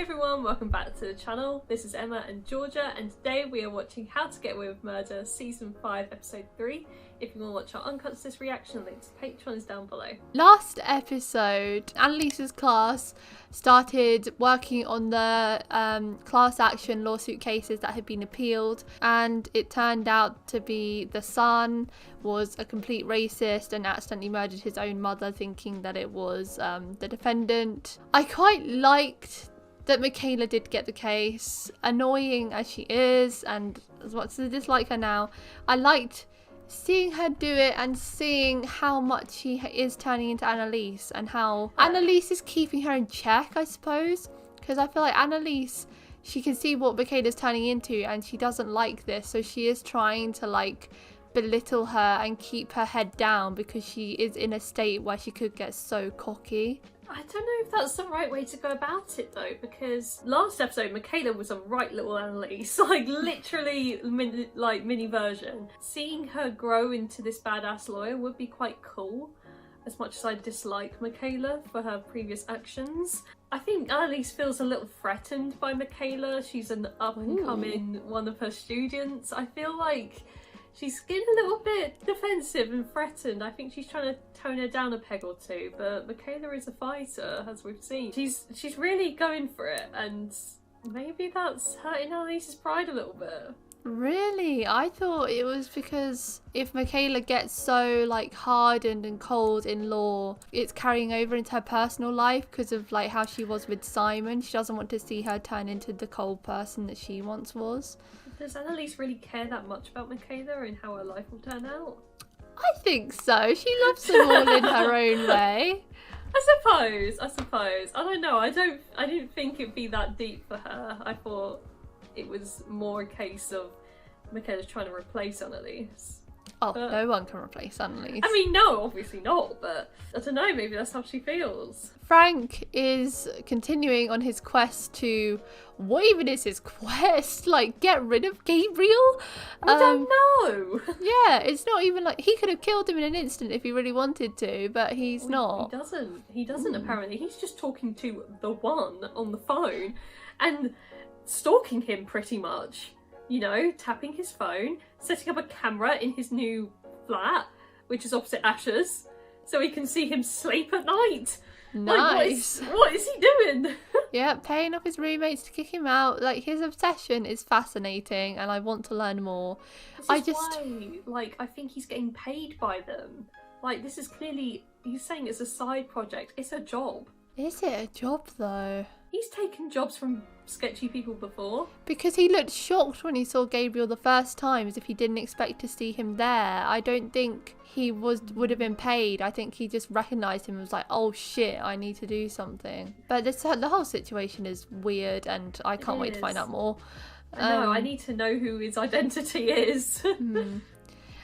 Hi everyone, welcome back to the channel. This is Emma and Georgia, and today we are watching How to Get Away with Murder Season 5 Episode 3. If you want to watch our uncut sis reaction, link to Patreon is down below. Last episode, Annalise's class started working on the class action lawsuit cases that had been appealed, and it turned out to be the son was a complete racist and accidentally murdered his own mother, thinking that it was the defendant. I quite liked that Michaela did get the case, annoying as she is, and as much as I dislike her now, I liked seeing her do it and seeing how much she is turning into Annalise and how Annalise is keeping her in check, I suppose, because I feel like Annalise, she can see what Michaela's turning into and she doesn't like this, so she is trying to like belittle her and keep her head down because she is in a state where she could get so cocky. I don't know if that's the right way to go about it though, because last episode Michaela was a right little Annalise, like literally mini version. Seeing her grow into this badass lawyer would be quite cool, as much as I dislike Michaela for her previous actions. I think Annalise feels a little threatened by Michaela. She's an up and coming one of her students. I feel like she's getting a little bit defensive and threatened. I think she's trying to tone her down a peg or two, but Michaela is a fighter, as we've seen. She's really going for it, and maybe that's hurting Annalise's pride a little bit. Really? I thought it was because if Michaela gets so like hardened and cold in law, it's carrying over into her personal life because of like how she was with Simon. She doesn't want to see her turn into the cold person that she once was. Does Annalise really care that much about Michaela and how her life will turn out? I think so. She loves them all in her own way. I suppose. I don't know. I didn't think it'd be that deep for her. I thought it was more a case of Michaela's trying to replace Annalise. Oh, but no one can replace Annalise. I mean, no, obviously not, but I don't know, maybe that's how she feels. Frank is continuing on his quest to... What even is his quest? Like, get rid of Gabriel? I don't know. Yeah, it's not even like... He could have killed him in an instant if he really wanted to, but he's not. He doesn't apparently. He's just talking to the one on the phone and stalking him pretty much. You know, tapping his phone, setting up a camera in his new flat, which is opposite Ash's, so he can see him sleep at night. Nice. Like, what is he doing? Yeah, paying off his roommates to kick him out. Like, his obsession is fascinating, and I want to learn more. Why, like, I think he's getting paid by them. Like, this is clearly, he's saying it's a side project. It's a job. Is it a job, though? He's taken jobs from sketchy people before. Because he looked shocked when he saw Gabriel the first time, as if he didn't expect to see him there. I don't think he would have been paid. I think he just recognised him and was like, oh shit, I need to do something. But the whole situation is weird, and I can't wait to find out more. I need to know who his identity is.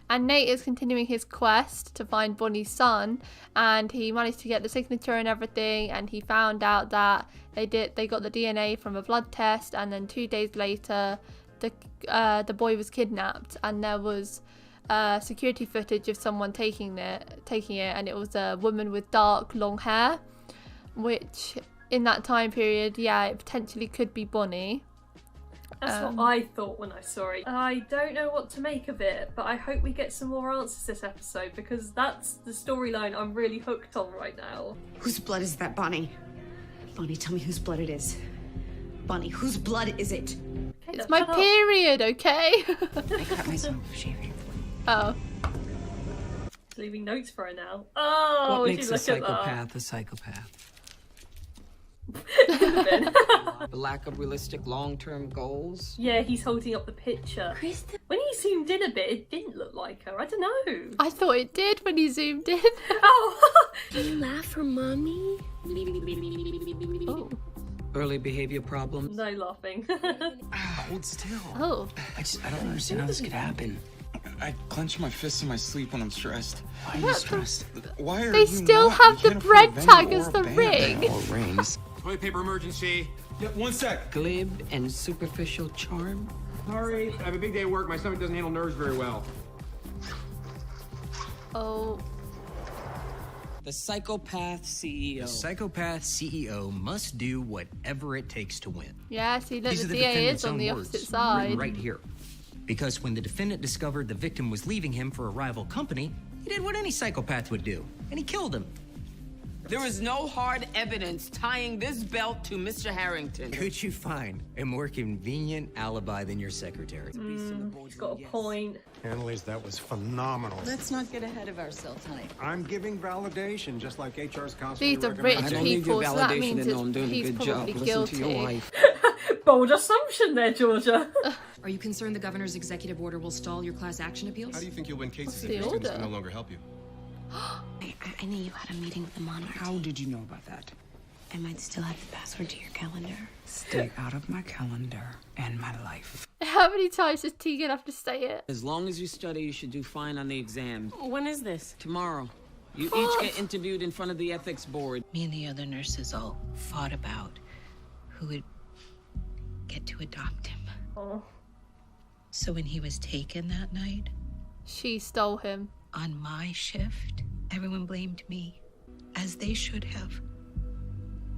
And Nate is continuing his quest to find Bonnie's son, and he managed to get the signature and everything, and he found out that they got the DNA from a blood test, and then 2 days later the boy was kidnapped, and there was security footage of someone taking it, and it was a woman with dark long hair, which in that time period, yeah, it potentially could be Bonnie. That's what I thought when I saw it. I don't know what to make of it, but I hope we get some more answers this episode, because that's the storyline I'm really hooked on right now. Whose blood is that, Bonnie? Bonnie, tell me whose blood it is. Bonnie, whose blood is it? Okay, it's my period, okay? I cut myself shaving. Oh. Leaving notes for her now. Oh, what makes a psychopath a psychopath? The lack of realistic long-term goals. Yeah, he's holding up the picture. Krista? When he zoomed in a bit, it didn't look like her. I don't know. I thought it did when he zoomed in. Oh! Do you laugh for mommy? Oh. Early behavior problems. No laughing. Hold still. Oh. I don't understand how this could happen. I clench my fists in my sleep when I'm stressed. Why are you stressed? Why are they you still not? have You the can't bread afford a tag venue as or the a band ring. or rings. Toilet paper emergency. Yeah, 1 sec. Glib and superficial charm. Sorry, I have a big day at work. My stomach doesn't handle nerves very well. Oh. The psychopath CEO. The psychopath CEO must do whatever it takes to win. Yeah, see, look, These the are the DA defendant's is on own the words, opposite side. written right here. Because when the defendant discovered the victim was leaving him for a rival company, he did what any psychopath would do, and he killed him. There is no hard evidence tying this belt to Mr. Harrington. Could you find a more convenient alibi than your secretary? He's got a point. Annalise, that was phenomenal. Let's not get ahead of ourselves, honey. I'm giving validation, just like HR's constantly These are recommending. rich I don't need your people, so that validation means to know I'm doing a he's good job. probably Listen to your guilty. wife. Bold assumption there, Georgia. Are you concerned the governor's executive order will stall your class action appeals? How do you think you'll win cases What's if your the students order? can no longer help you? I knew you had a meeting with the monarch. How did you know about that? I might still have the password to your calendar. Stay out of my calendar and my life. How many times does Tegan have to say it? As long as you study, you should do fine on the exam. When is this? Tomorrow, you each get interviewed in front of the ethics board. Me and the other nurses all fought about who would get to adopt him. Oh. So when he was taken that night, She stole him. on my shift, everyone blamed me, as they should have.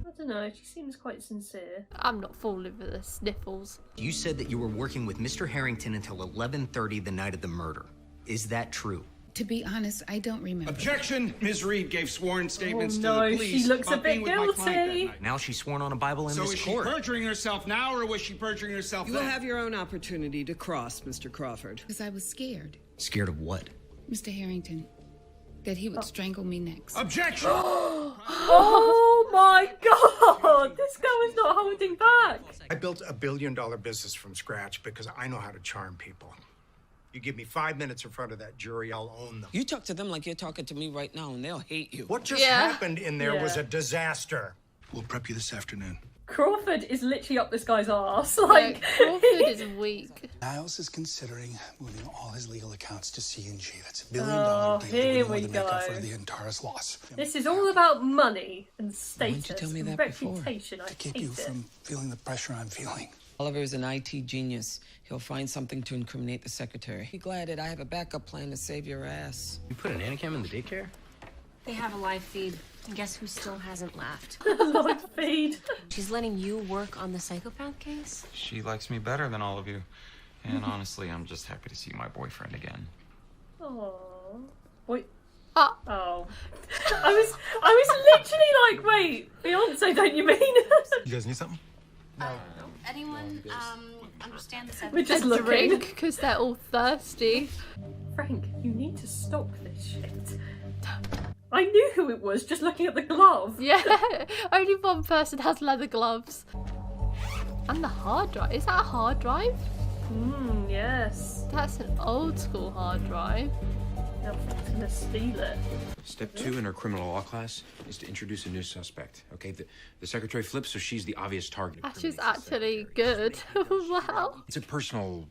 I don't know, she seems quite sincere. I'm not falling for the sniffles. You said that you were working with Mr. Harrington until 11:30 the night of the murder. Is that true? To be honest, I don't remember. Objection! Ms. Reed gave sworn statements to the no, police she looks a about bit being with my client that guilty. night. Now she's sworn on a Bible in So this is she court. perjuring herself now, or was she perjuring herself You then? will have your own opportunity to cross, Mr. Crawford. Because I was scared, Scared of what? Mr. Harrington, that he would strangle me next. Objection! Oh my god! This girl is not holding back. I built a $1 billion business from scratch because I know how to charm people. You give me 5 minutes in front of that jury, I'll own them. You talk to them like you're talking to me right now, and they'll hate you. What just Yeah. happened in there was Yeah. a disaster. We'll prep you this afternoon. Crawford is literally up this guy's arse. Like, Like, Crawford is weak. Niles is considering moving all his legal accounts to C&G. That's $1 Oh, billion deal here that would we more than make up go. for the Antares loss. this is all about money and status didn't you tell me and that before? reputation. I To keep hate you it. from feeling the pressure I'm feeling. Oliver is an IT genius. He'll find something to incriminate the secretary. Be glad that I have a backup plan to save your ass. You put an Anacam in the daycare? They have a live feed. And guess who still hasn't laughed? Live feed. She's letting you work on the psychopath case? She likes me better than all of you. And honestly, I'm just happy to see my boyfriend again. Aww. Wait. Ah. Oh. I was literally like, wait, Beyonce, don't you mean? You guys need something? Anyone understand the We're just A looking. drink, because they're all thirsty. Frank, you need to stop this shit. I knew who it was just looking at the glove. Yeah, only one person has leather gloves. And the hard drive. Is that a hard drive? Yes. That's an old school hard drive. Now Frank's gonna steal it. Step 2 in her criminal law class is to introduce a new suspect. Okay, the secretary flips, so she's the obvious target. Ash is actually good. Wow. It's a personal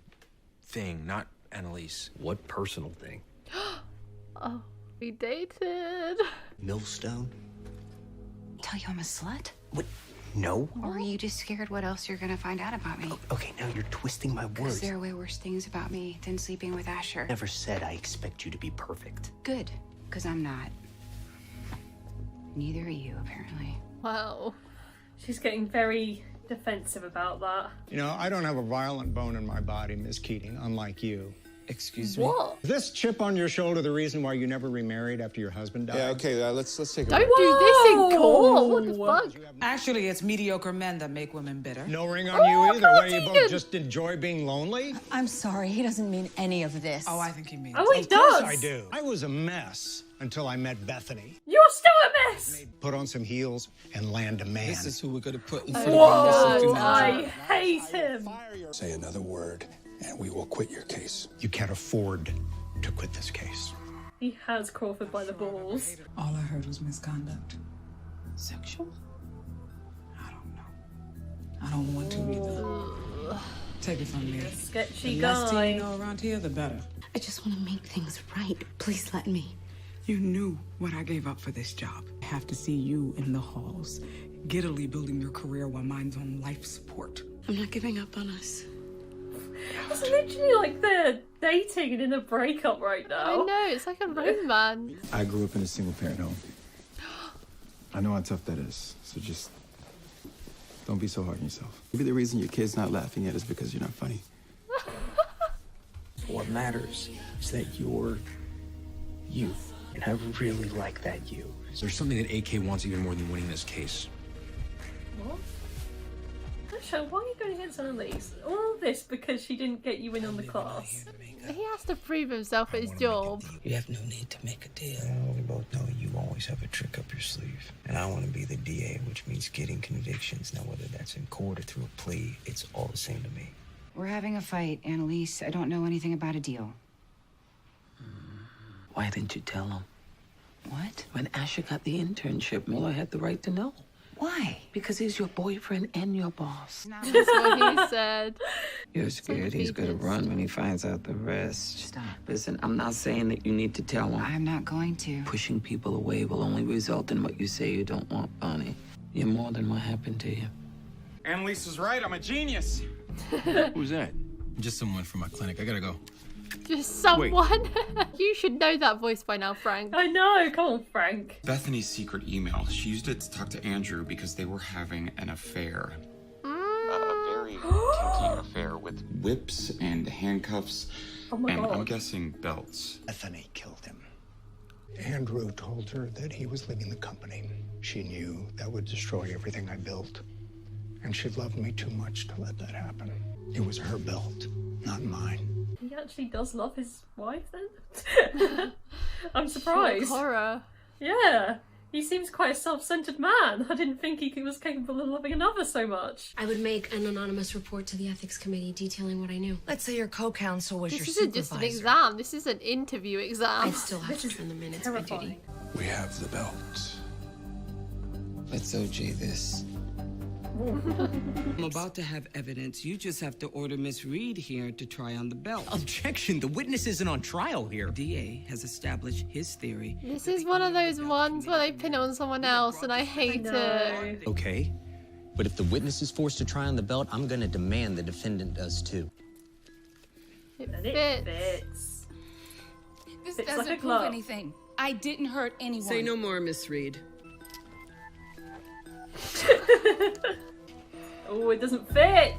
thing, not Annalise. What personal thing? Oh, we dated. Millstone? Tell you I'm a slut? What? No? Or are you just scared what else you're gonna find out about me? Okay, now you're twisting my words. Because there are way worse things about me than sleeping with Asher. Never said I expect you to be perfect. Good, because I'm not. Neither are you, apparently. Wow. She's getting very defensive about that. You know, I don't have a violent bone in my body, Miss Keating, unlike you. Excuse me? What? Is this chip on your shoulder the reason why you never remarried after your husband died? Yeah, okay, let's take a Don't do this in court. What the fuck? Actually, it's mediocre men that make women bitter. No ring on you either. What, you both just enjoy being lonely? I'm sorry, he doesn't mean any of this. Oh, I think he means Oh, he Of course does. I do. I was a mess until I met Bethany. You're still a mess. Put on some heels and land a man. This is who we're gonna put in front of Whoa, you. I hate him. Say another word, and we will quit your case. You can't afford to quit this case. He has Crawford by the balls. All I heard was misconduct. Sexual? I don't know. I don't want to either. Take it from me. Sketchy The less tea guy. you know around here, the better. I just want to make things right. Please let me. You knew what I gave up for this job. I have to see you in the halls, giddily building your career while mine's on life support. I'm not giving up on us. It's literally like they're dating and in a breakup right I now. know, it's like a romance. I grew up in a single-parent home. I know how tough that is, so just don't be so hard on yourself. Maybe the reason your kid's not laughing at is because you're not funny. What matters is that you're you, and I really like that you. There's something that AK wants even more than winning this case. What? Actually, why are you going against Annalise? All this because she didn't get you in on the class. He has to prove himself at his job. You have no need to make a deal. We both know you always have a trick up your sleeve. And I want to be the DA, which means getting convictions. Now, whether that's in court or through a plea, it's all the same to me. We're having a fight, Annalise. I don't know anything about a deal. Why didn't you tell him? What? When Asher got the internship, Mueller had the right to know. Why? Because he's your boyfriend and your boss. That's what he said. You're scared he's gonna run when he finds out the rest. Stop. Listen, I'm not saying that you need to tell him. I'm not going to. Pushing people away will only result in what you say you don't want, Bonnie. You're more than what happened to you. Annalise is right. I'm a genius. Who's that? Just someone from my clinic. I gotta go. Just someone. You should know that voice by now, Frank. I know, come on, Frank. Bethany's secret email. She used it to talk to Andrew because they were having an affair. A very kinky affair with whips and handcuffs. Oh my and God. I'm guessing belts. Bethany killed him. Andrew told her that he was leaving the company. She knew that would destroy everything I built. And she loved me too much to let that happen. It was her belt, not mine. He actually does love his wife then? I'm surprised. Shock horror. Yeah. He seems quite a self-centered man. I didn't think he was capable of loving another so much. I would make an anonymous report to the ethics committee detailing what I knew. Let's say your co-counsel was your This supervisor. isn't just an exam. This is an interview exam. I'd still have to turn the minutes by duty. We have the belt. Let's OJ this. I'm about to have evidence. You just have to order Miss Reed here to try on the belt. Objection, the witness isn't on trial here. DA has established his theory. This is one of those ones where they pin it on someone else, and I hate it. Okay, but if the witness is forced to try on the belt, I'm gonna demand the defendant does too. It And fits. it fits. This Fits doesn't like a prove glove. anything. I didn't hurt anyone. Say no more, Miss Reed. Oh, it doesn't fit.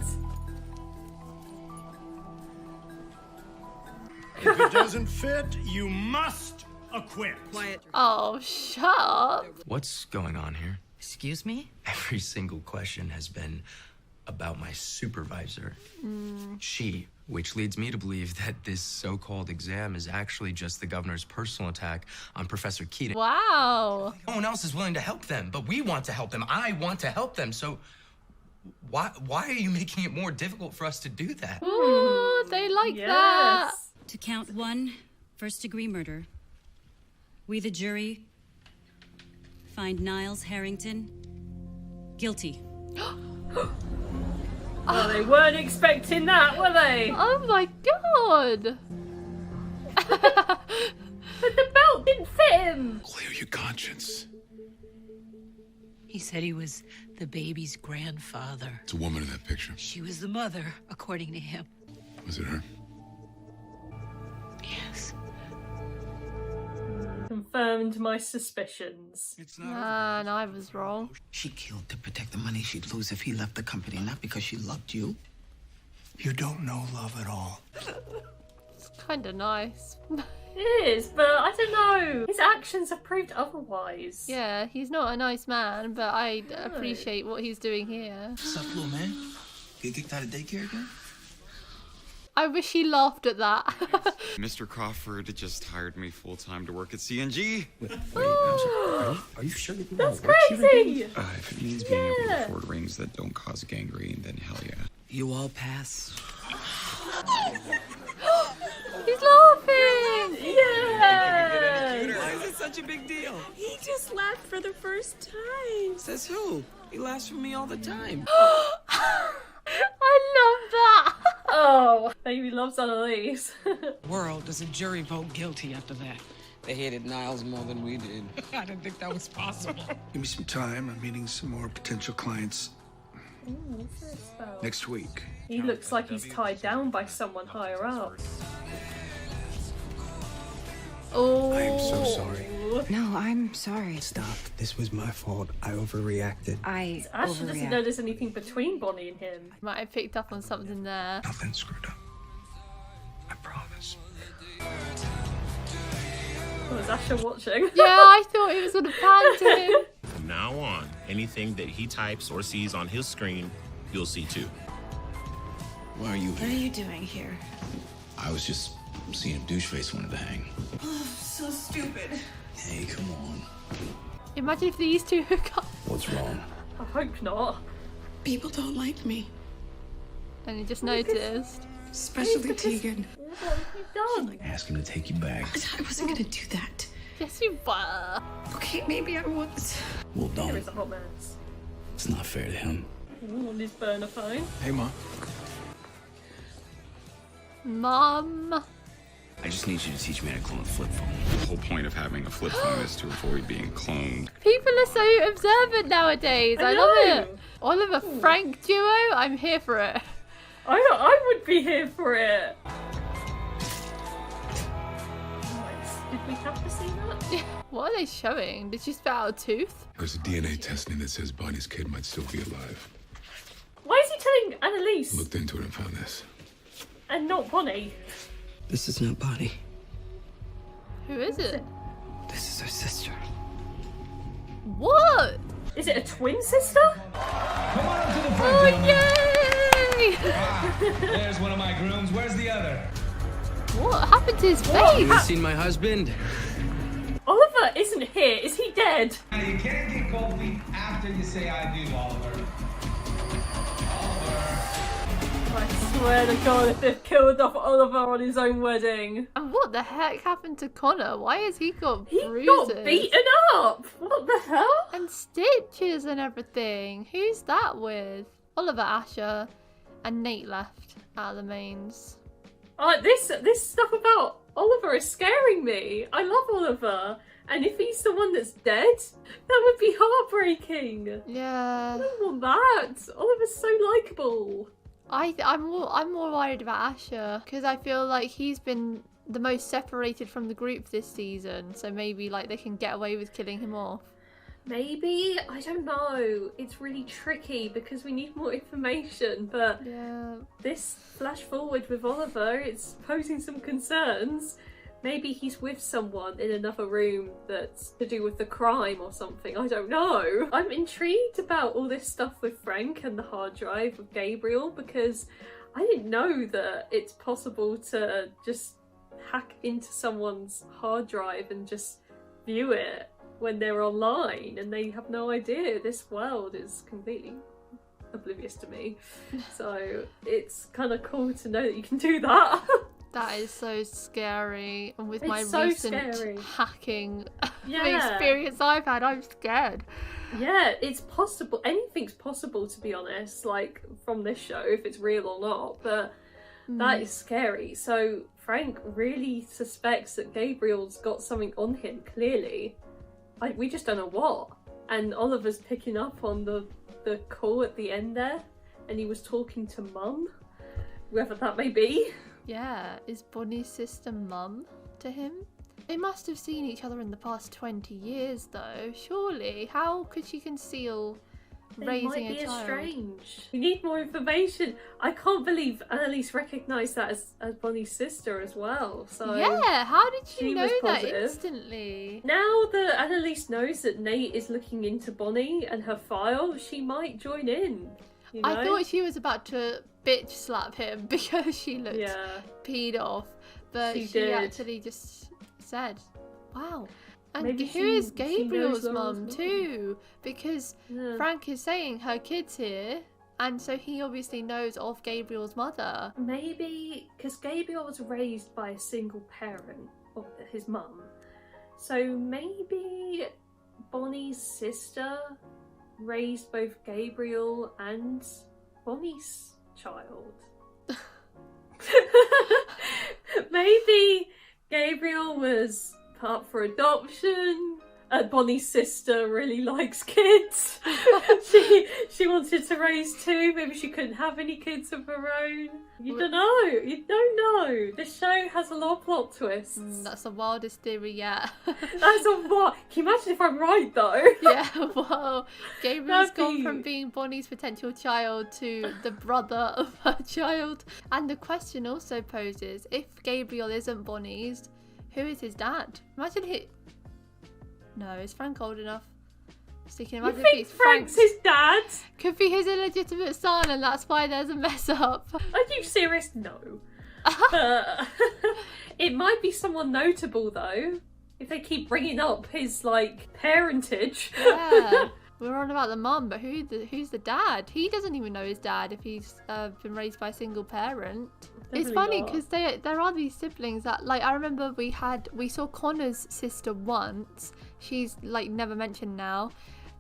If it doesn't fit, you must acquit. Quiet. Oh, shut up. What's going on here? Excuse me? Every single question has been about my supervisor. She, which leads me to believe that this so-called exam is actually just the governor's personal attack on Professor Keating. Wow. No one else is willing to help them, but we want to help them. I want to help them, so why are you making it more difficult for us to do that? Ooh, they like that. To count 1 first-degree murder, we, the jury, find Niles Harrington guilty. Oh, they weren't expecting that, were they? Oh my god. But the belt didn't fit him. Clear your conscience. He said he was the baby's grandfather. It's a woman in that picture. She was the mother, according to him. Was it her? Yes. Confirmed my suspicions. Man, I was wrong. She killed to protect the money she'd lose if he left the company, not because she loved you. You don't know love at all. It's kind of nice. It is, but I don't know. His actions have proved otherwise. Yeah, he's not a nice man, but I appreciate what he's doing here. What's up, little man? Get kicked out of daycare again? I wish he laughed at that. Mr. Crawford just hired me full-time to work at CNG. Are you sure that you That's want to work crazy! If it means being able to afford rings that don't cause gangrene, then hell yeah. You all pass. He's laughing! Yeah! Why is it such a big deal? He just laughed for the first time. Says who? He laughs for me all the time. I love that! Oh, baby loves Annalise. World, does a jury vote guilty after that? They hated Niles more than we did. I didn't think that was possible. Give me some time. I'm meeting some more potential clients Ooh, what's this spell? next week. He looks like he's tied down by someone higher up. Oh. I am so sorry. No, I'm sorry. Stop. This was my fault. I overreacted. I Asher doesn't know there's anything between Bonnie and him. Might have picked up on something there. Nothing screwed up. I promise. Oh, is Asher watching? Yeah, I thought it was going to pan to him. From now on, anything that he types or sees on his screen, you'll see too. Why are you What are here? you doing here? I was just seeing Doucheface wanted to hang. Oh, so stupid. Hey, come on. Imagine if these two hook up. What's wrong? I hope not. People don't like me. And he just noticed. Especially Tegan. What have you done? Ask him to take you back. I wasn't gonna do that. Yes, you were. Okay, maybe I was. Well, There don't. is a hot mess. It's not fair to him. Ooh, on his burner phone. Hey, Mom. Mum. I just need you to teach me how to clone a flip phone. The whole point of having a flip phone is to avoid being cloned. People are so observant nowadays. I love know. it. Oliver Frank duo, I'm here for it. I would be here for it. Nice. Did we have to see that? What are they showing? Did she spit out a tooth? There's a DNA testing that says Bonnie's kid might still be alive. Why is he telling Annalise Looked into it and found this. and not Bonnie? This is not Bonnie. Who is it? This is her sister. What? Is it a twin sister? Oh, yay! There's one of my grooms. Where's the other? What happened to his You face? haven't seen my husband? Oliver isn't here. Is he dead? You can't get cold feet after you say I do, Oliver. I swear to God, if they've killed off Oliver on his own wedding. And what the heck happened to Connor? Why has he got He bruises? got beaten up. What the hell? And stitches and everything. Who's that with? Oliver, Asher, and Nate left out of the mains. This stuff about Oliver is scaring me. I love Oliver. And if he's the one that's dead, that would be heartbreaking. Yeah. I don't want that. Oliver's so likeable. I'm more worried about Asher because I feel like he's been the most separated from the group this season. So maybe like they can get away with killing him off. Maybe, I don't know. It's really tricky because we need more information, but yeah. This flash forward with Oliver, it's posing some concerns. Maybe he's with someone in another room that's to do with the crime or something. I don't know. I'm intrigued about all this stuff with Frank and the hard drive with Gabriel because I didn't know that it's possible to just hack into someone's hard drive and just view it when they're online and they have no idea. This world is completely oblivious to me. So it's kind of cool to know that you can do that. That is so scary. And with It's my so recent scary. hacking Yeah. experience I've had, I'm scared. Yeah, it's possible. Anything's possible, to be honest, like from this show, if it's real or not, but that is scary. So Frank really suspects that Gabriel's got something on him, clearly. We just don't know what. And Oliver's picking up on the call at the end there, and he was talking to Mum, whoever that may be. Yeah, is Bonnie's sister Mum to him? They must have seen each other in the past 20 years though, surely. How could she conceal raising might be a child? Strange. We need more information. I can't believe Annalise recognised that as Bonnie's sister as well. So Yeah, how did she you know was that positive. instantly? Now that Annalise knows that Nate is looking into Bonnie and her file, she might join in. You know? I thought she was about to bitch slap him because she looked peed off, but She she did. actually just said, wow. And Maybe who is she knows Gabriel's Laura's mum mum. too? Because Yeah. Frank is saying her kid's here, and so he obviously knows of Gabriel's mother. Maybe because Gabriel was raised by a single parent of his mum, so maybe Bonnie's sister raised both Gabriel and Bonnie's child. Maybe Gabriel was put up for adoption, Bonnie's sister really likes kids. she wanted to raise 2. Maybe she couldn't have any kids of her own. You don't know. You don't know. This show has a lot of plot twists. That's the wildest theory yet. That's a what? Can you imagine if I'm right though? Yeah, well, Gabriel's gone from being Bonnie's potential child to the brother of her child. And the question also poses, if Gabriel isn't Bonnie's, who is his dad? Imagine No, is Frank old enough? So you can imagine You think if it's Frank's his dad? Could be his illegitimate son, and that's why there's a mess up. Are you serious? No. It might be someone notable though. If they keep bringing up his parentage. Yeah. We're on about the mum, but who's the dad? He doesn't even know his dad if he's been raised by a single parent. It's funny because there are these siblings that, I remember we saw Connor's sister once. She's never mentioned now.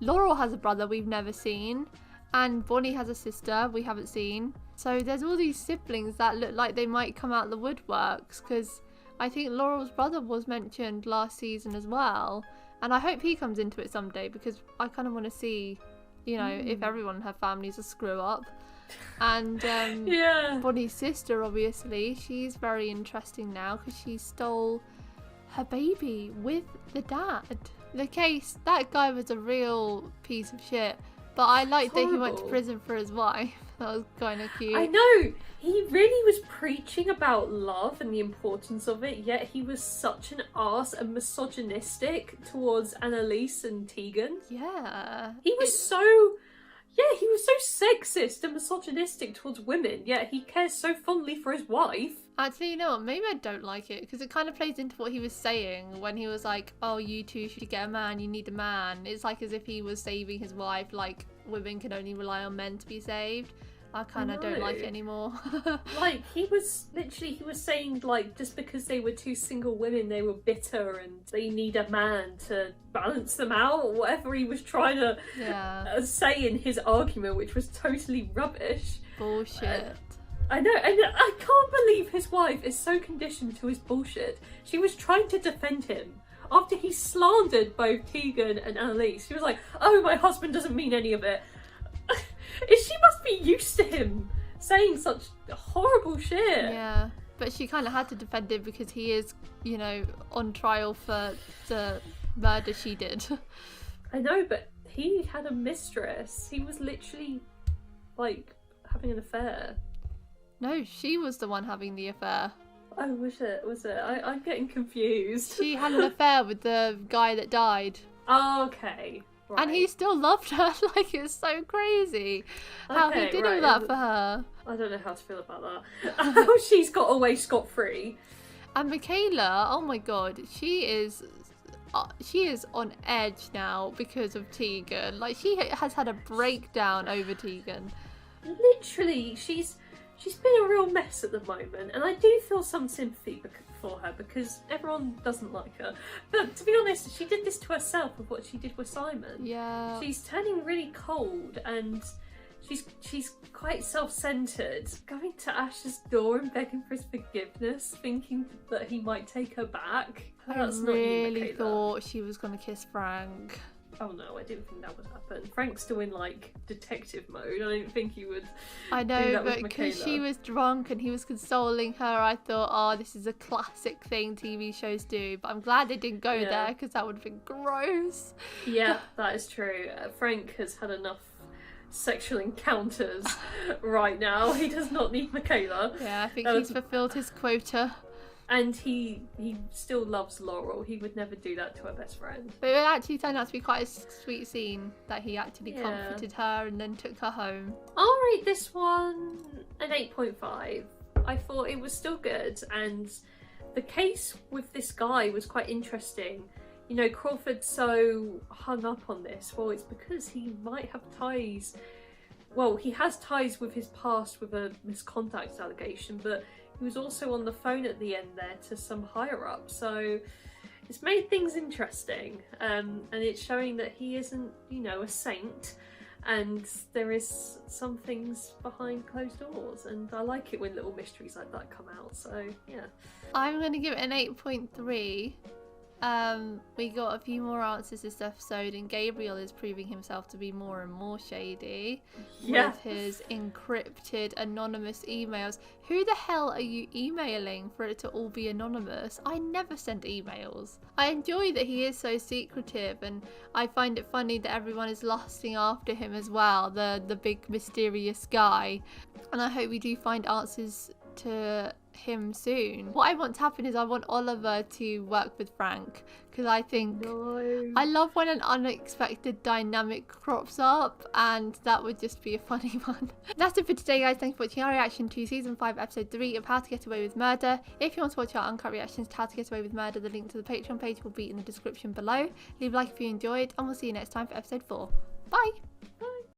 Laurel has a brother we've never seen, and Bonnie has a sister we haven't seen. So there's all these siblings that look like they might come out the woodworks, because I think Laurel's brother was mentioned last season as well. And I hope he comes into it someday, because I kind of want to see, if everyone in her family's a screw up. And Bonnie's sister, obviously, she's very interesting now because she stole her baby with the dad. The case, that guy was a real piece of shit. But I liked that he went to prison for his wife. That was kind of cute. I know! He really was preaching about love and the importance of it, yet he was such an arse and misogynistic towards Annalise and Tegan. Yeah. He was so sexist and misogynistic towards women, yet he cares so fondly for his wife. Actually, you know what? Maybe I don't like it, because it kind of plays into what he was saying when he was like, oh, you two should get a man, you need a man. It's as if he was saving his wife, women can only rely on men to be saved. I kind of don't like it anymore. He was saying, just because they were 2 single women, they were bitter and they need a man to balance them out, or whatever he was trying to say in his argument, which was totally rubbish. Bullshit. I know, and I can't believe his wife is so conditioned to his bullshit. She was trying to defend him. After he slandered both Tegan and Annalise, she was like, oh, my husband doesn't mean any of it. She must be used to him saying such horrible shit. Yeah, but she kind of had to defend him because he is, on trial for the murder she did. I know, but he had a mistress. He was literally, having an affair. No, she was the one having the affair. Oh, was it? I'm getting confused. She had an affair with the guy that died. Oh, okay. Right. And he still loved her. It's so crazy how he did all that for her. I don't know how to feel about that. How she's got away scot-free. And Michaela, oh my god, she is on edge now because of Tegan. She has had a breakdown over Tegan. Literally, she's been a real mess at the moment, and I do feel some sympathy for her because everyone doesn't like her. But to be honest, she did this to herself with what she did with Simon. Yeah. She's turning really cold, and she's quite self-centered. Going to Ash's door and begging for his forgiveness, thinking that he might take her back. That's not you, really Michaela. thought she was going to kiss Frank. Oh no, I didn't think that would happen. Frank's still in detective mode. I don't think he would. I know, do that but with because she Michaela. was drunk and he was consoling her, I thought, oh, this is a classic thing TV shows do. But I'm glad they didn't go there, because that would have been gross. Yeah, that is true. Frank has had enough sexual encounters right now. He does not need Michaela. Yeah, I think he's fulfilled his quota. And he still loves Laurel. He would never do that to her best friend. But it actually turned out to be quite a sweet scene that he actually comforted her and then took her home. I'll rate this one an 8.5. I thought it was still good, and the case with this guy was quite interesting. Crawford's so hung up on this. Well, it's because he might have ties. Well, he has ties with his past with a misconduct allegation, but he was also on the phone at the end there to some higher up, so it's made things interesting, and it's showing that he isn't, a saint, and there is some things behind closed doors, and I like it when little mysteries like that come out, so yeah. I'm going to give it an 8.3 We got a few more answers this episode, and Gabriel is proving himself to be more and more shady with his encrypted anonymous emails. Who the hell are you emailing for it to all be anonymous? I never send emails. I enjoy that he is so secretive, and I find it funny that everyone is lusting after him as well, the big mysterious guy. And I hope we do find answers to him soon. What I want to happen is I want Oliver to work with Frank, because I think I love when an unexpected dynamic crops up, and that would just be a funny one. That's it for today, guys. Thanks for watching our reaction to season 5 episode 3 of How to Get Away with Murder. If you want to watch our uncut reactions to How to Get Away with Murder, the link to the Patreon page will be in the description below. Leave a like if you enjoyed, and we'll see you next time for episode 4. Bye.